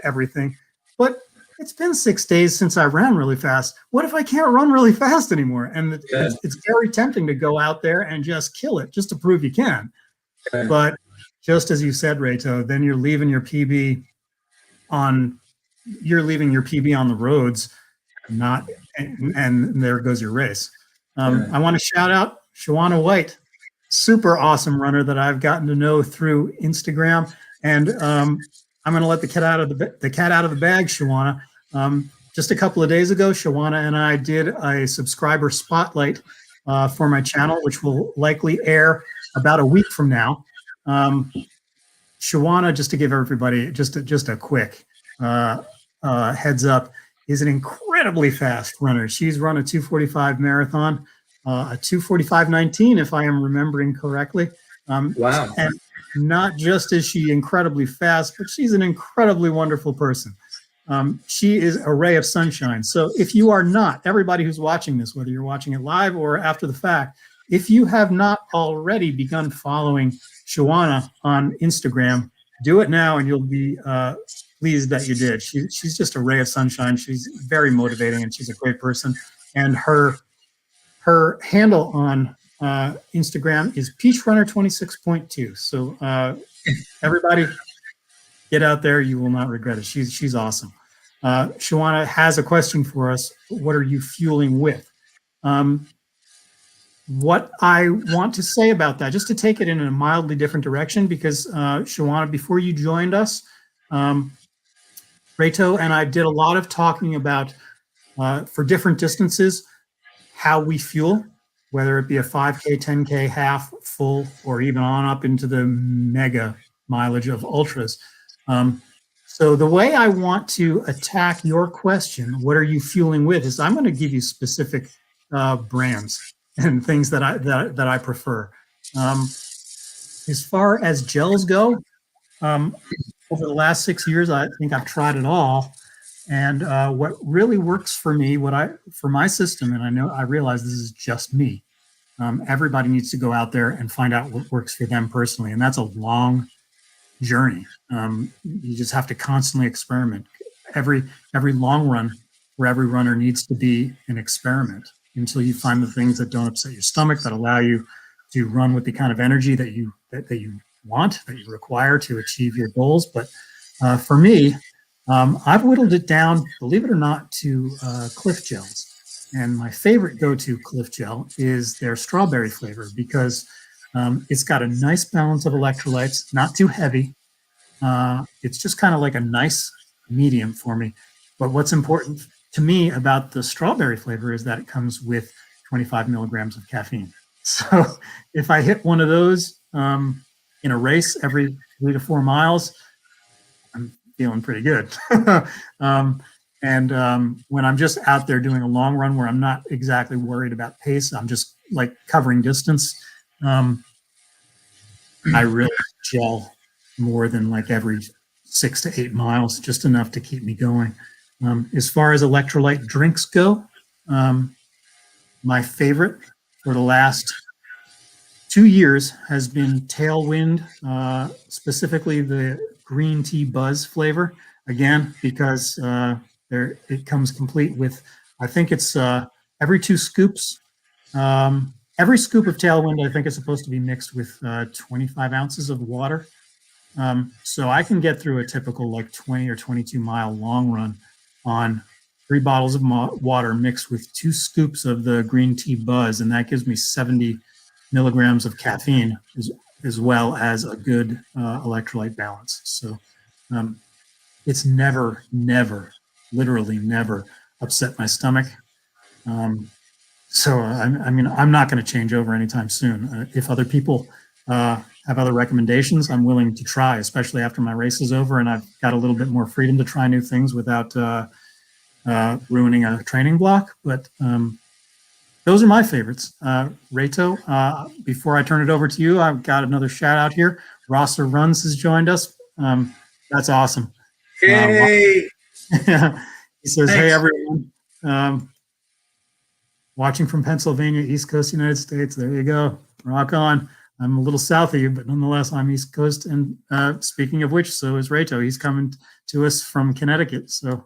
everything. But it's been 6 days since I ran really fast. What if I can't run really fast anymore? And it's very tempting to go out there and just kill it just to prove you can. But just as you said, Reto, then you're leaving your PB on the roads, not and there goes your race. I want to shout out Shawana White, super awesome runner that I've gotten to know through Instagram, and I'm going to let the cat out of the bag, Shawana. Just a couple of days ago, Shawana and I did a subscriber spotlight for my channel, which will likely air about a week from now. Shawana, just to give everybody just a quick heads up, is an incredibly fast runner. She's run a 2:45 marathon, a 2:45:19, if I am remembering correctly. Wow. And not just is she incredibly fast, but she's an incredibly wonderful person. She is a ray of sunshine. So if you are not, everybody who's watching this, whether you're watching it live or after the fact, if you have not already begun following Shawana on Instagram, do it now and you'll be pleased that you did. She's just a ray of sunshine. She's very motivating and she's a great person. And her handle on Instagram is peachrunner26.2. So everybody get out there. You will not regret it. She's awesome. Shawana has a question for us. What are you fueling with? What I want to say about that, just to take it in a mildly different direction, because Shawana, before you joined us, Reto and I did a lot of talking about, for different distances, how we fuel, whether it be a 5K, 10K, half, full, or even on up into the mega mileage of ultras. So the way I want to attack your question, what are you fueling with, is I'm going to give you specific brands and things that I prefer. As far as gels go, over the last 6 years, I think I've tried it all. And what really works for me, for my system, and I realize this is just me. Everybody needs to go out there and find out what works for them personally, and that's a long journey. You just have to constantly experiment. Every long run for every runner needs to be an experiment until you find the things that don't upset your stomach, that allow you to run with the kind of energy that you want, that you require to achieve your goals. But for me, I've whittled it down, believe it or not, to Cliff Gels. And my favorite go-to Cliff Gel is their strawberry flavor, because it's got a nice balance of electrolytes, not too heavy. It's just kind of like a nice medium for me. But what's important to me about the strawberry flavor is that it comes with 25 milligrams of caffeine. So if I hit one of those in a race every 3 to 4 miles, I'm feeling pretty good. When I'm just out there doing a long run where I'm not exactly worried about pace, I'm just like covering distance, I really gel more than like every 6 to 8 miles, just enough to keep me going. As far as electrolyte drinks go, my favorite for the last 2 years has been Tailwind, specifically the green tea buzz flavor. Again, because it comes complete with, I think it's every 2 scoops. Every scoop of Tailwind, I think, is supposed to be mixed with 25 ounces of water. So I can get through a typical like 20 or 22 mile long run on 3 bottles of water mixed with 2 scoops of the green tea buzz, and that gives me 70 milligrams of caffeine, as well as a good electrolyte balance. So it's never, literally never upset my stomach. So I mean, I'm not going to change over anytime soon. If other people have other recommendations, I'm willing to try, especially after my race is over and I've got a little bit more freedom to try new things without ruining a training block. But those are my favorites. Reto, before I turn it over to you, I've got another shout out here. Rosser Runs has joined us. That's awesome. Hey! He says, Thanks. Hey, everyone. Watching from Pennsylvania, East Coast, United States. There you go. Rock on. I'm a little south of you, but nonetheless, I'm East Coast. And speaking of which, so is Reto. He's coming to us from Connecticut. So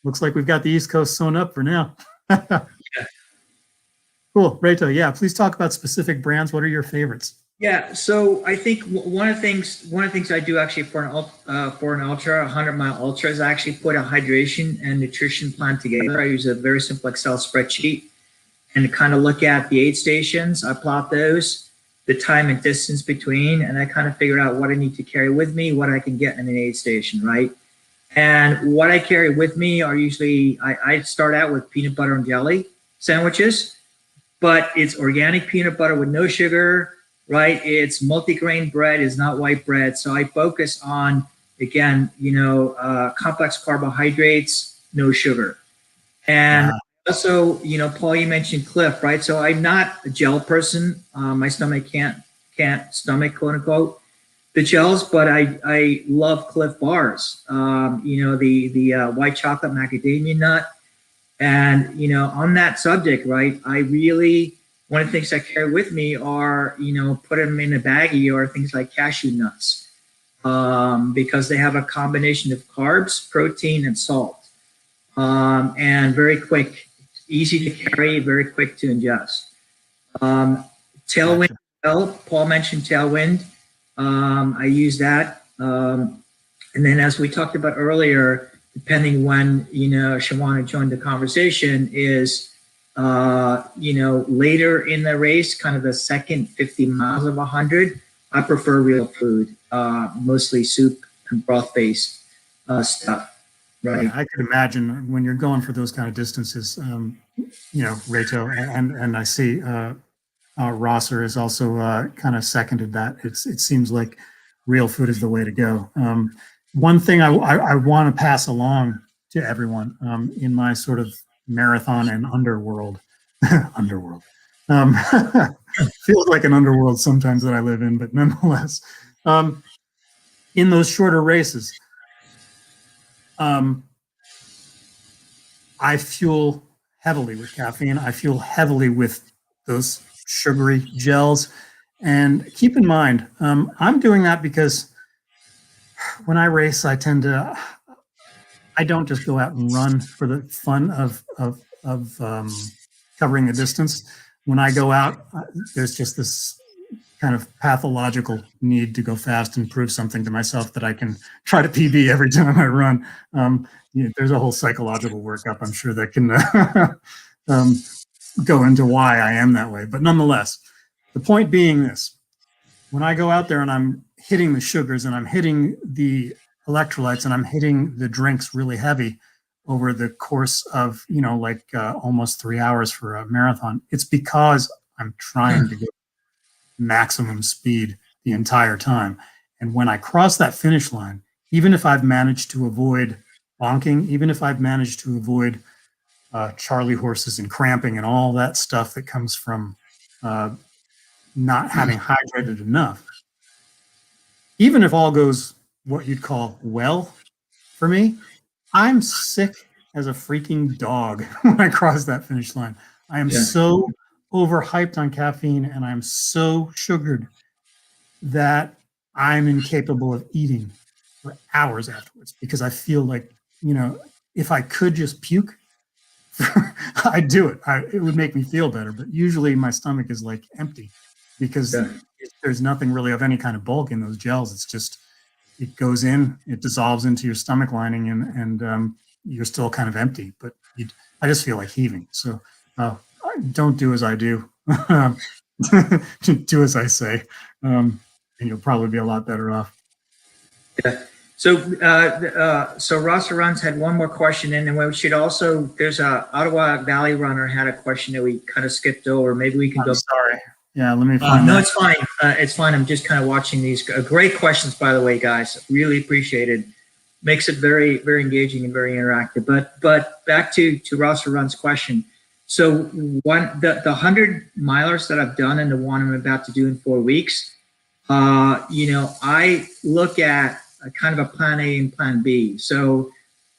looks like we've got the East Coast sewn up for now. Yeah. Cool. Reto, yeah, please talk about specific brands. What are your favorites? Yeah, so I think one of the things I do actually for an ultra, 100-mile ultra, is I actually put a hydration and nutrition plan together. I use a very simple Excel spreadsheet and kind of look at the aid stations. I plot those, the time and distance between, and I kind of figure out what I need to carry with me, what I can get in an aid station, right? And what I carry with me are usually, I start out with peanut butter and jelly sandwiches, but it's organic peanut butter with no sugar, right? It's multigrain bread, is not white bread. So I focus on, again, complex carbohydrates, no sugar. And also, Paul, you mentioned Cliff, right? So I'm not a gel person. My stomach can't stomach, quote unquote, the gels, but I love Cliff bars. The white chocolate macadamia nut. And, on that subject, right, one of the things I carry with me are, put them in a baggie, or things like cashew nuts, because they have a combination of carbs, protein, and salt, and very quick, easy to carry, very quick to ingest. Tailwind, Paul mentioned Tailwind. I use that. And then, as we talked about earlier, depending when, Shawana joined the conversation, is, later in the race, kind of the second 50 miles of 100, I prefer real food, mostly soup and broth-based stuff. Right. Yeah, I could imagine when you're going for those kind of distances, Reto, and I see Rosser has also kind of seconded that. It seems like real food is the way to go. One thing I want to pass along to everyone in my sort of marathon and underworld, feels like an underworld sometimes that I live in, but nonetheless, in those shorter races, I fuel heavily with caffeine. I fuel heavily with those sugary gels. And keep in mind, I'm doing that because when I race, I don't just go out and run for the fun of covering a distance. When I go out, there's just this kind of pathological need to go fast and prove something to myself that I can try to PB every time I run. There's a whole psychological workup, I'm sure, that can go into why I am that way. But nonetheless, the point being this: when I go out there and I'm hitting the sugars and I'm hitting the electrolytes and I'm hitting the drinks really heavy over the course of, almost 3 hours for a marathon, it's because I'm trying to go maximum speed the entire time. And when I cross that finish line, even if I've managed to avoid bonking, even if I've managed to avoid Charlie horses and cramping and all that stuff that comes from not having hydrated enough, even if all goes what you'd call well for me, I'm sick as a freaking dog when I cross that finish line. I am so overhyped on caffeine and I'm so sugared that I'm incapable of eating for hours afterwards because I feel like, if I could just puke, I'd do it. It would make me feel better. But usually my stomach is like empty because there's nothing really of any kind of bulk in those gels. It's just, it goes in, it dissolves into your stomach lining, and you're still kind of empty. But I just feel like heaving. So don't do as I do. Do as I say, and you'll probably be a lot better off. Yeah. So Rosser Runs had one more question, and then we should also, there's a Ottawa Valley Runner had a question that we kind of skipped over. Maybe we can go. Sorry. Yeah, let me find No, that. it's fine. It's fine. I'm just kind of watching these. Great questions, by the way, guys. Really appreciated. Makes it very, very engaging and very interactive. But back to Rosser Run's question. So the 100 milers that I've done and the one I'm about to do in 4 weeks, I look at a kind of a plan A and plan B. So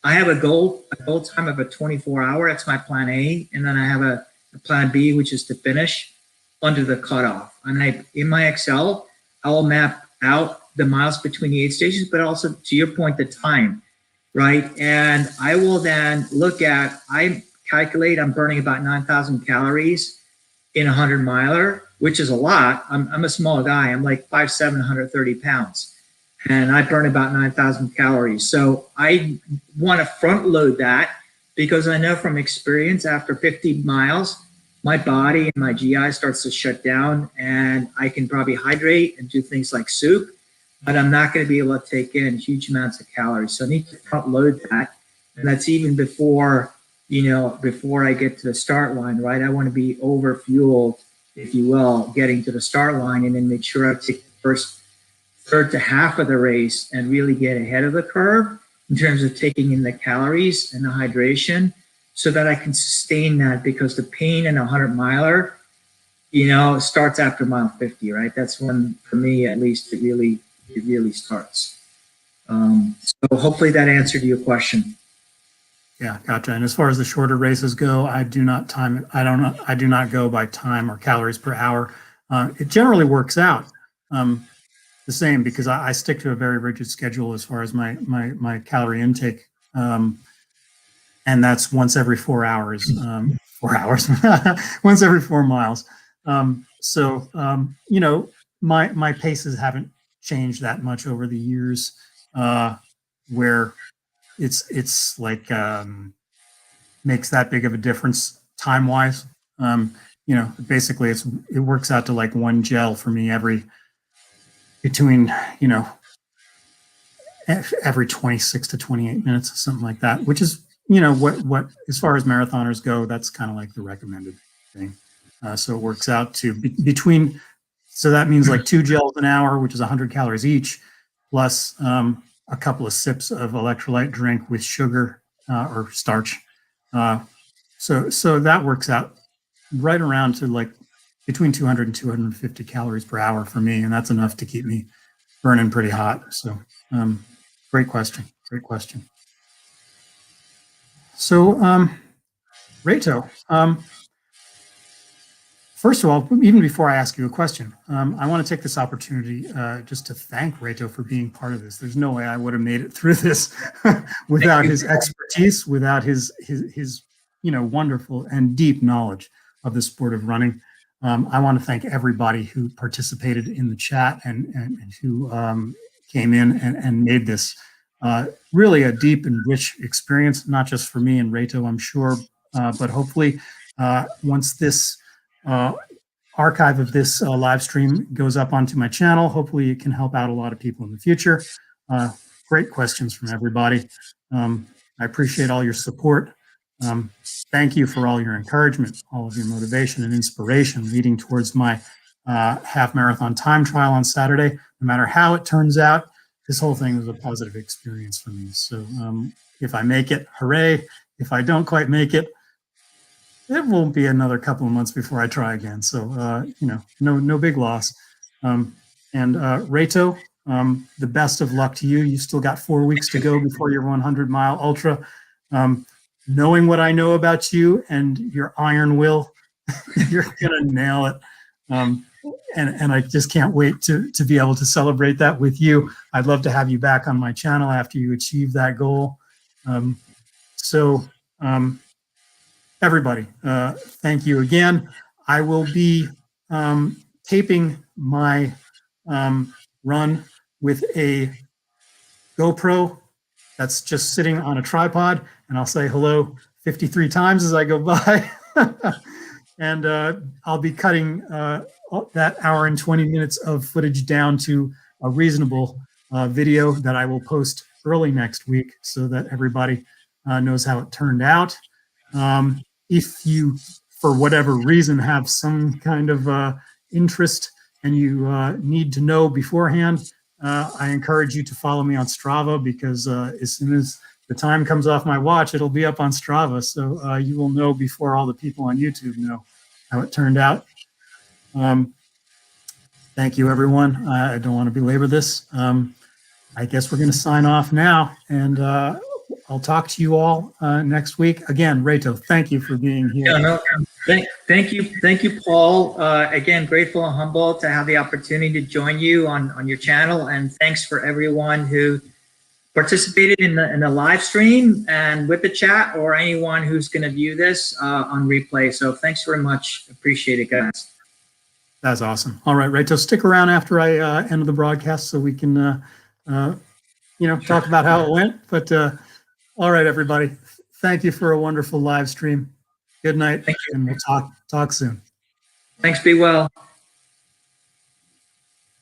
I have a goal time of a 24-hour. That's my plan A. And then I have a plan B, which is to finish under the cutoff. And in my Excel, I will map out the miles between the aid stations, but also, to your point, the time, right? And I will then I calculate I'm burning about 9,000 calories in a 100-miler, which is a lot. I'm a small guy. I'm like 5'7", 130 pounds. And I burn about 9,000 calories. So I want to front load that because I know from experience after 50 miles, my body and my GI starts to shut down and I can probably hydrate and do things like soup, but I'm not going to be able to take in huge amounts of calories. So I need to front load that. And that's even before, before I get to the start line, right? I want to be over fueled, if you will, getting to the start line and then make sure I take the first third to half of the race and really get ahead of the curve in terms of taking in the calories and the hydration so that I can sustain that, because the pain in a 100-miler, starts after mile 50, right? That's when, for me at least, it really starts. So hopefully that answered your question. Yeah, gotcha. And as far as the shorter races go, I do not time it. I do not go by time or calories per hour. It generally works out the same because I stick to a very rigid schedule as far as my calorie intake, and that's once every 4 hours. 4 hours, once every 4 miles. My paces haven't changed that much over the years, where it's like makes that big of a difference time wise. Basically it works out to like one gel for me between every 26 to 28 minutes, something like that, which is what as far as marathoners go, that's kind of like the recommended thing. So it works out to between, so that means like 2 gels an hour, which is 100 calories each, plus a couple of sips of electrolyte drink with sugar or starch. So that works out right around to like between 200 and 250 calories per hour for me, and that's enough to keep me burning pretty hot. So great question. So Reto, first of all, even before I ask you a question, I want to take this opportunity just to thank Reto for being part of this. There's no way I would have made it through this without his expertise, without his wonderful and deep knowledge of the sport of running. I want to thank everybody who participated in the chat and who came in and made this really a deep and rich experience, not just for me and Reto, I'm sure, but hopefully once this archive of this live stream goes up onto my channel, hopefully it can help out a lot of people in the future. Great questions from everybody. I appreciate all your support. Thank you for all your encouragement, all of your motivation and inspiration leading towards my half marathon time trial on Saturday. No matter how it turns out, this whole thing was a positive experience for me. So if I make it, hooray. If I don't quite make it, it won't be another couple of months before I try again. So, no big loss. And Reto, the best of luck to you. You still got 4 weeks to go before your 100-mile ultra. Knowing what I know about you and your iron will, you're gonna nail it. And I just can't wait to be able to celebrate that with you. I'd love to have you back on my channel after you achieve that goal. Everybody, thank you again. I will be taping my run with a GoPro that's just sitting on a tripod, and I'll say hello 53 times as I go by. And I'll be cutting that hour and 20 minutes of footage down to a reasonable video that I will post early next week so that everybody knows how it turned out. If you, for whatever reason, have some kind of interest and you need to know beforehand, I encourage you to follow me on Strava, because as soon as the time comes off my watch, it'll be up on Strava. So you will know before all the people on YouTube know how it turned out. Thank you, everyone. I don't want to belabor this. I guess we're going to sign off now, and I'll talk to you all next week. Again, Reto, thank you for being here. Yeah, no, thank you, Paul. Again, grateful and humble to have the opportunity to join you on your channel, and thanks for everyone who participated in the live stream and with the chat, or anyone who's going to view this on replay. So thanks very much. Appreciate it, guys. That's awesome. All right, Reto, stick around after I end the broadcast so we can, talk about how it went. But all right, everybody, thank you for a wonderful live stream. Good night, Thank you. and we'll talk soon. Thanks. Be well.